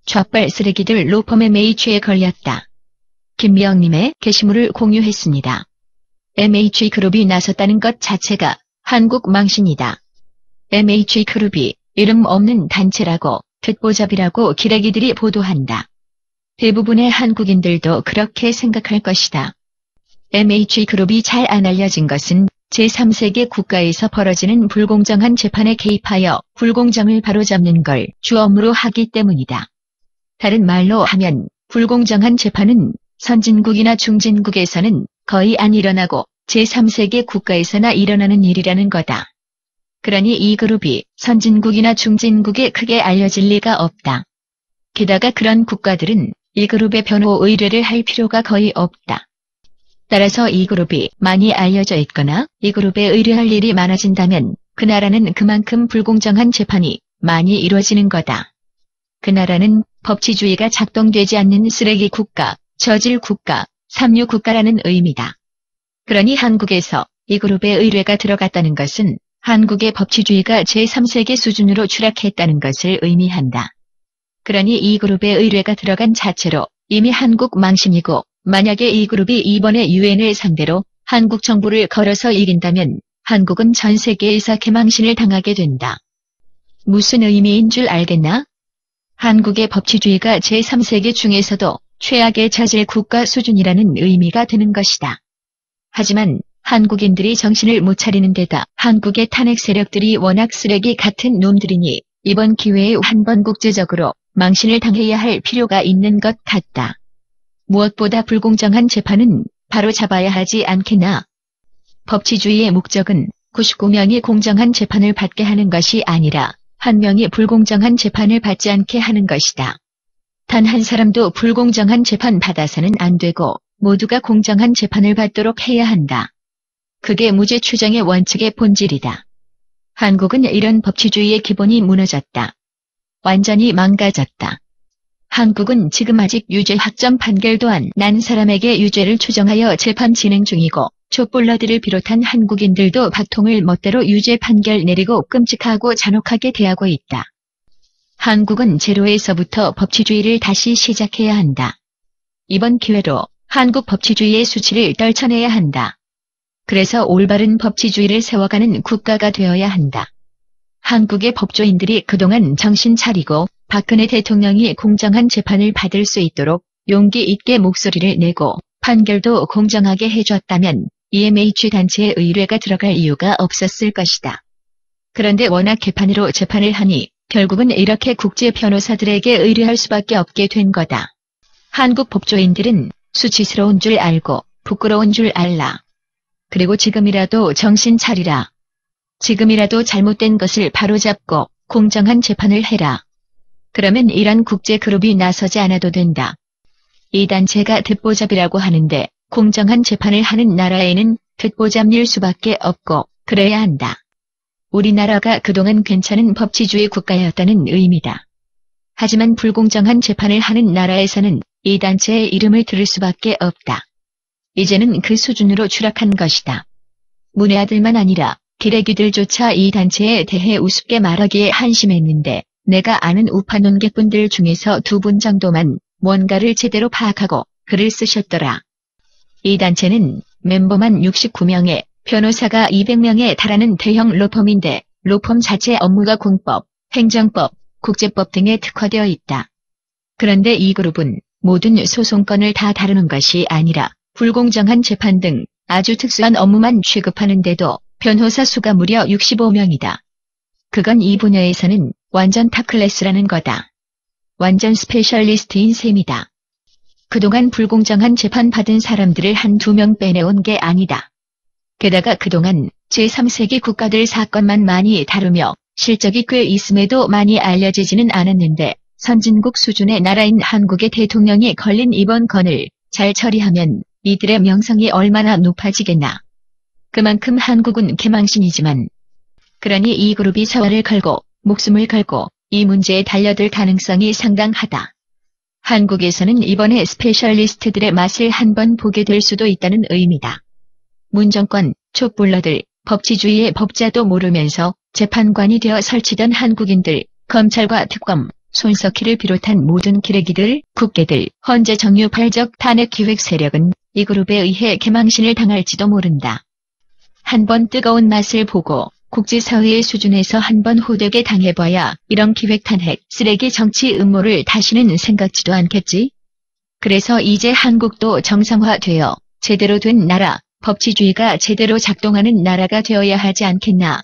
좌빨 쓰레기들 로펌 MH에 걸렸다. 김미영님의 게시물을 공유했습니다. MH그룹이 나섰다는 것 자체가 한국 망신이다. MH그룹이 이름 없는 단체라고 듣보잡이라고 기레기들이 보도한다. 대부분의 한국인들도 그렇게 생각할 것이다. MH그룹이 잘 안 알려진 것은 제3세계 국가에서 벌어지는 불공정한 재판에 개입하여 불공정을 바로잡는 걸 주업무로 하기 때문이다. 다른 말로 하면 불공정한 재판은 선진국이나 중진국에서는 거의 안 일어나고 제3세계 국가에서나 일어나는 일이라는 거다. 그러니 이 그룹이 선진국이나 중진국에 크게 알려질 리가 없다. 게다가 그런 국가들은 이 그룹의 변호 의뢰를 할 필요가 거의 없다. 따라서 이 그룹이 많이 알려져 있거나 이 그룹에 의뢰할 일이 많아진다면 그 나라는 그만큼 불공정한 재판이 많이 이루어지는 거다. 그 나라는 법치주의가 작동되지 않는 쓰레기 국가, 저질 국가, 삼류 국가라는 의미다. 그러니 한국에서 이 그룹에 의뢰가 들어갔다는 것은 한국의 법치주의가 제3세계 수준으로 추락했다는 것을 의미한다. 그러니 이 그룹에 의뢰가 들어간 자체로 이미 한국 망신이고, 만약에 이 그룹이 이번에 유엔을 상대로 한국 정부를 걸어서 이긴다면 한국은 전 세계에서 개망신을 당하게 된다. 무슨 의미인 줄 알겠나? 한국의 법치주의가 제3세계 중에서도 최악의 저질 국가 수준이라는 의미가 되는 것이다. 하지만 한국인들이 정신을 못 차리는 데다 한국의 탄핵 세력들이 워낙 쓰레기 같은 놈들이니 이번 기회에 한번 국제적으로 망신을 당해야 할 필요가 있는 것 같다. 무엇보다 불공정한 재판은 바로 잡아야 하지 않겠나? 법치주의의 목적은 99명이 공정한 재판을 받게 하는 것이 아니라 한 명이 불공정한 재판을 받지 않게 하는 것이다. 단 한 사람도 불공정한 재판 받아서는 안 되고 모두가 공정한 재판을 받도록 해야 한다. 그게 무죄 추정의 원칙의 본질이다. 한국은 이런 법치주의의 기본이 무너졌다. 완전히 망가졌다. 한국은 지금 아직 유죄 확정 판결도 안 난 사람에게 유죄를 추정하여 재판 진행 중이고 촛불러들을 비롯한 한국인들도 박통을 멋대로 유죄 판결 내리고 끔찍하고 잔혹하게 대하고 있다. 한국은 제로에서부터 법치주의를 다시 시작해야 한다. 이번 기회로 한국 법치주의의 수치를 떨쳐내야 한다. 그래서 올바른 법치주의를 세워가는 국가가 되어야 한다. 한국의 법조인들이 그동안 정신 차리고 박근혜 대통령이 공정한 재판을 받을 수 있도록 용기 있게 목소리를 내고 판결도 공정하게 해줬다면 EMH 단체에 의뢰가 들어갈 이유가 없었을 것이다. 그런데 워낙 개판으로 재판을 하니 결국은 이렇게 국제 변호사들에게 의뢰할 수밖에 없게 된 거다. 한국 법조인들은 수치스러운 줄 알고 부끄러운 줄 알라. 그리고 지금이라도 정신 차리라. 지금이라도 잘못된 것을 바로잡고 공정한 재판을 해라. 그러면 이런 국제그룹이 나서지 않아도 된다. 이 단체가 듣보잡이라고 하는데 공정한 재판을 하는 나라에는 듣보잡일 수밖에 없고 그래야 한다. 우리나라가 그동안 괜찮은 법치주의 국가였다는 의미다. 하지만 불공정한 재판을 하는 나라에서는 이 단체의 이름을 들을 수밖에 없다. 이제는 그 수준으로 추락한 것이다. 문외아들만 아니라 기레기들조차 이 단체에 대해 우습게 말하기에 한심했는데 내가 아는 우파 논객분들 중에서 2분 정도만 뭔가를 제대로 파악하고 글을 쓰셨더라. 이 단체는 멤버만 69명에 변호사가 200명에 달하는 대형 로펌인데 로펌 자체 업무가 공법, 행정법, 국제법 등에 특화되어 있다. 그런데 이 그룹은 모든 소송건을 다 다루는 것이 아니라 불공정한 재판 등 아주 특수한 업무만 취급하는데도 변호사 수가 무려 65명이다. 그건 이 분야에서는 완전 탑클래스라는 거다. 완전 스페셜리스트인 셈이다. 그동안 불공정한 재판 받은 사람들을 한두 명 빼내온 게 아니다. 게다가 그동안 제3세계 국가들 사건만 많이 다루며 실적이 꽤 있음에도 많이 알려지지는 않았는데 선진국 수준의 나라인 한국의 대통령이 걸린 이번 건을 잘 처리하면 이들의 명성이 얼마나 높아지겠나. 그만큼 한국은 개망신이지만 그러니 이 그룹이 사활을 걸고 목숨을 걸고 이 문제에 달려들 가능성이 상당하다. 한국에서는 이번에 스페셜리스트들의 맛을 한번 보게 될 수도 있다는 의미다. 문정권, 촛불러들, 법치주의의 법자도 모르면서 재판관이 되어 설치던 한국인들, 검찰과 특검, 손석희를 비롯한 모든 기레기들, 국계들, 헌재 정유팔적 탄핵 기획 세력은 이 그룹에 의해 개망신을 당할지도 모른다. 한번 뜨거운 맛을 보고 국제사회의 수준에서 한번 호되게 당해봐야 이런 기획 탄핵, 쓰레기 정치 음모를 다시는 생각지도 않겠지? 그래서 이제 한국도 정상화되어 제대로 된 나라, 법치주의가 제대로 작동하는 나라가 되어야 하지 않겠나.